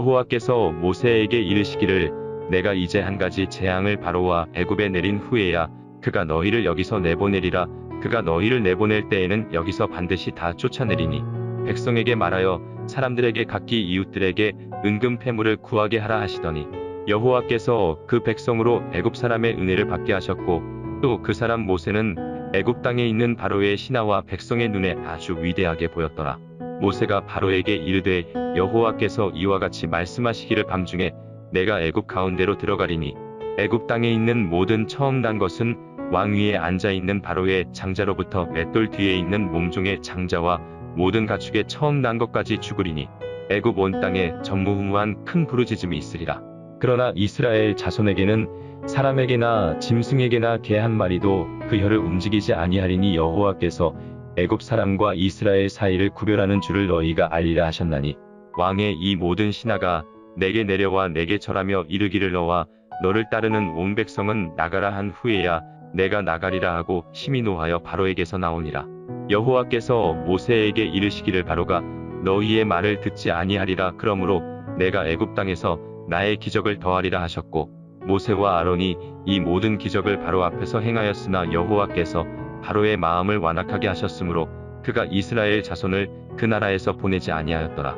여호와께서 모세에게 이르시기를 내가 이제 한 가지 재앙을 바로와 애굽에 내린 후에야 그가 너희를 여기서 내보내리라. 그가 너희를 내보낼 때에는 여기서 반드시 다 쫓아내리니 백성에게 말하여 사람들에게 각기 이웃들에게 은금 패물을 구하게 하라 하시더니 여호와께서 그 백성으로 애굽 사람의 은혜를 받게 하셨고 또 그 사람 모세는 애굽 땅에 있는 바로의 신하와 백성의 눈에 아주 위대하게 보였더라. 모세가 바로에게 이르되 여호와께서 이와 같이 말씀하시기를 밤중에 내가 애굽 가운데로 들어가리니 애굽 땅에 있는 모든 처음 난 것은 왕 위에 앉아 있는 바로의 장자로부터 맷돌 뒤에 있는 몸종의 장자와 모든 가축의 처음 난 것까지 죽으리니 애굽 온 땅에 전무후무한 큰 부르짖음이 있으리라. 그러나 이스라엘 자손에게는 사람에게나 짐승에게나 개 한 마리도 그 혀를 움직이지 아니하리니 여호와께서 애굽 사람과 이스라엘 사이를 구별하는 줄을 너희가 알리라 하셨나니 왕의 이 모든 신하가 내게 내려와 내게 절하며 이르기를 너와 너를 따르는 온 백성은 나가라 한 후에야 내가 나가리라 하고 심히 노하여 바로에게서 나오니라. 여호와께서 모세에게 이르시기를 바로가 너희의 말을 듣지 아니하리라. 그러므로 내가 애굽 땅에서 나의 기적을 더하리라 하셨고 모세와 아론이 이 모든 기적을 바로 앞에서 행하였으나 여호와께서 바로의 마음을 완악하게 하셨으므로 그가 이스라엘 자손을 그 나라에서 보내지 아니하였더라.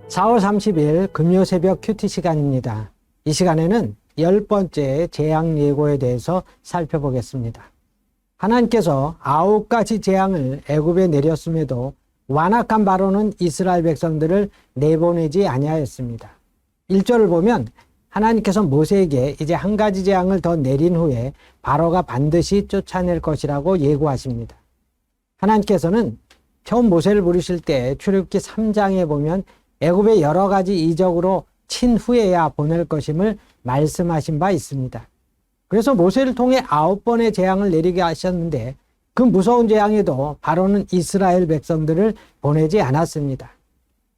4월 30일 금요 새벽 큐티 시간입니다. 이 시간에는 10번째 재앙 예고에 대해서 살펴보겠습니다. 하나님께서 9가지 재앙을 애굽에 내렸음에도 완악한 바로는 이스라엘 백성들을 내보내지 아니하였습니다. 1절을 보면 하나님께서 모세에게 이제 한 가지 재앙을 더 내린 후에 바로가 반드시 쫓아낼 것이라고 예고하십니다. 하나님께서는 처음 모세를 부르실 때 출애굽기 3장에 보면 애굽의 여러 가지 이적으로 친 후에야 보낼 것임을 말씀하신 바 있습니다. 그래서 모세를 통해 9번의 재앙을 내리게 하셨는데 그 무서운 재앙에도 바로는 이스라엘 백성들을 보내지 않았습니다.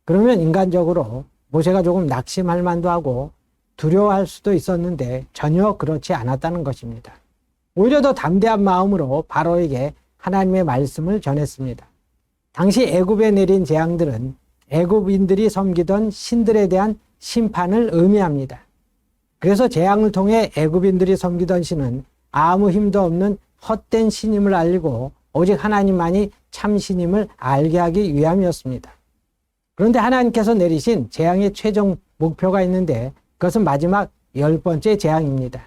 그러면 인간적으로 모세가 조금 낙심할 만도 하고 두려워할 수도 있었는데 전혀 그렇지 않았다는 것입니다. 오히려 더 담대한 마음으로 바로에게 하나님의 말씀을 전했습니다. 당시 애굽에 내린 재앙들은 애굽인들이 섬기던 신들에 대한 심판을 의미합니다. 그래서 재앙을 통해 애굽인들이 섬기던 신은 아무 힘도 없는 헛된 신임을 알리고 오직 하나님만이 참 신임을 알게 하기 위함이었습니다. 그런데 하나님께서 내리신 재앙의 최종 목표가 있는데 그것은 마지막 10번째 재앙입니다.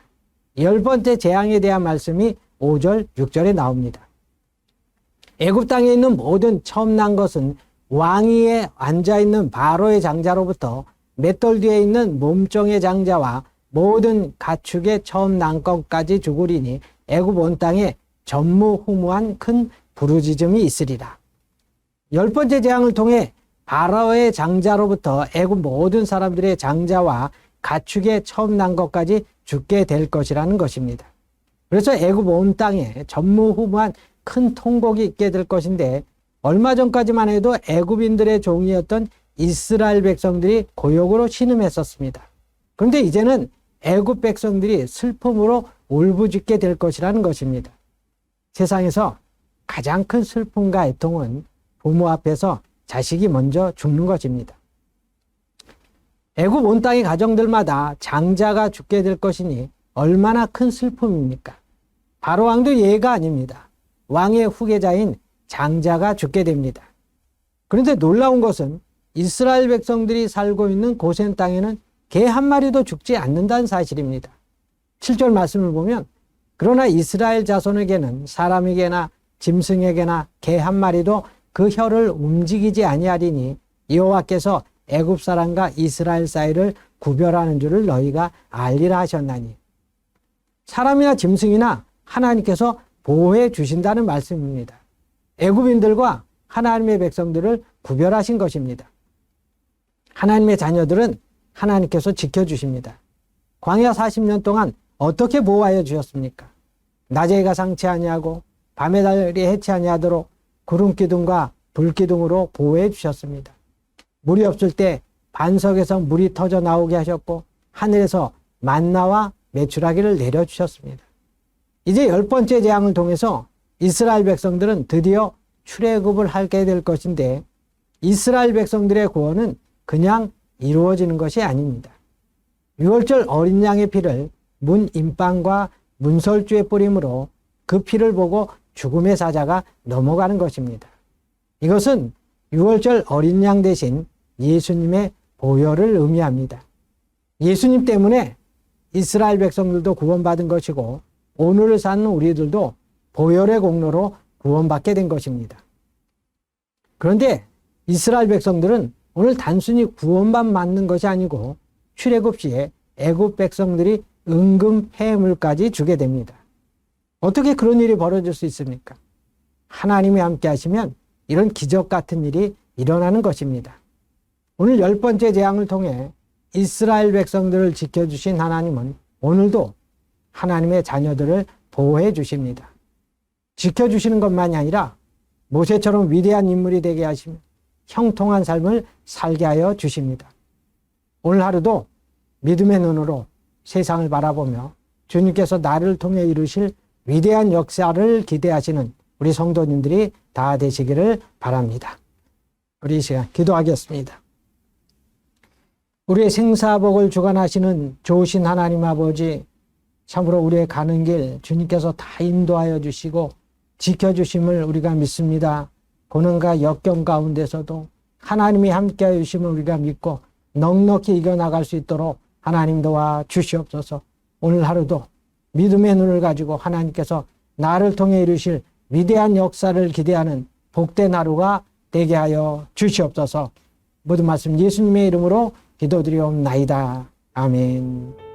10번째 재앙에 대한 말씀이 5절, 6절에 나옵니다. 애굽 땅에 있는 모든 처음 난 것은 왕위에 앉아있는 바로의 장자로부터 맷돌 뒤에 있는 몸종의 장자와 모든 가축의 처음 난 것까지 죽으리니 애굽 온 땅에 전무후무한 큰 부르짖음이 있으리라. 10번째 재앙을 통해 바로의 장자로부터 애굽 모든 사람들의 장자와 가축의 처음 난 것까지 죽게 될 것이라는 것입니다. 그래서 애굽 온 땅에 전무후무한 큰 통곡이 있게 될 것인데 얼마 전까지만 해도 애굽인들의 종이었던 이스라엘 백성들이 고욕으로 신음했었습니다. 그런데 이제는 애굽 백성들이 슬픔으로 울부짖게 될 것이라는 것입니다. 세상에서 가장 큰 슬픔과 애통은 부모 앞에서 자식이 먼저 죽는 것입니다. 애굽 온 땅의 가정들마다 장자가 죽게 될 것이니 얼마나 큰 슬픔입니까? 바로 왕도 예가 아닙니다. 왕의 후계자인 장자가 죽게 됩니다. 그런데 놀라운 것은 이스라엘 백성들이 살고 있는 고센 땅에는 개 한 마리도 죽지 않는다는 사실입니다. 7절 말씀을 보면 그러나 이스라엘 자손에게는 사람에게나 짐승에게나 개 한 마리도 그 혀를 움직이지 아니하리니 여호와께서 애굽 사람과 이스라엘 사이를 구별하는 줄을 너희가 알리라 하셨나니. 사람이나 짐승이나 하나님께서 보호해 주신다는 말씀입니다. 애굽인들과 하나님의 백성들을 구별하신 것입니다. 하나님의 자녀들은 하나님께서 지켜주십니다. 광야 40년 동안 어떻게 보호하여 주셨습니까? 낮에 해가 상치 아니하고 밤에 달이 해치 아니하도록 구름 기둥과 불 기둥으로 보호해 주셨습니다. 물이 없을 때 반석에서 물이 터져 나오게 하셨고 하늘에서 만나와 메추라기를 내려주셨습니다. 이제 10번째 재앙을 통해서 이스라엘 백성들은 드디어 출애굽을 하게 될 것인데 이스라엘 백성들의 구원은 그냥 이루어지는 것이 아닙니다. 유월절 어린 양의 피를 문 임방과 문설주에 뿌림으로 그 피를 보고 죽음의 사자가 넘어가는 것입니다. 이것은 유월절 어린 양 대신 예수님의 보혈을 의미합니다. 예수님 때문에 이스라엘 백성들도 구원받은 것이고 오늘을 사는 우리들도 보혈의 공로로 구원받게 된 것입니다. 그런데 이스라엘 백성들은 오늘 단순히 구원만 받는 것이 아니고 출애굽 시에 애굽 백성들이 은금 폐물까지 주게 됩니다. 어떻게 그런 일이 벌어질 수 있습니까? 하나님이 함께 하시면 이런 기적 같은 일이 일어나는 것입니다. 오늘 10번째 재앙을 통해 이스라엘 백성들을 지켜주신 하나님은 오늘도 하나님의 자녀들을 보호해 주십니다. 지켜주시는 것만이 아니라 모세처럼 위대한 인물이 되게 하시며 형통한 삶을 살게 하여 주십니다. 오늘 하루도 믿음의 눈으로 세상을 바라보며 주님께서 나를 통해 이루실 위대한 역사를 기대하시는 우리 성도님들이 다 되시기를 바랍니다. 우리 이 시간 기도하겠습니다. 우리의 생사복을 주관하시는 좋으신 하나님 아버지, 참으로 우리의 가는 길 주님께서 다 인도하여 주시고 지켜주심을 우리가 믿습니다. 고난과 역경 가운데서도 하나님이 함께하여 주심을 우리가 믿고 넉넉히 이겨나갈 수 있도록 하나님 도와 주시옵소서. 오늘 하루도 믿음의 눈을 가지고 하나님께서 나를 통해 이루실 위대한 역사를 기대하는 복된 하루가 되게 하여 주시옵소서. 모든 말씀 예수님의 이름으로 기도드리옵나이다. 아멘.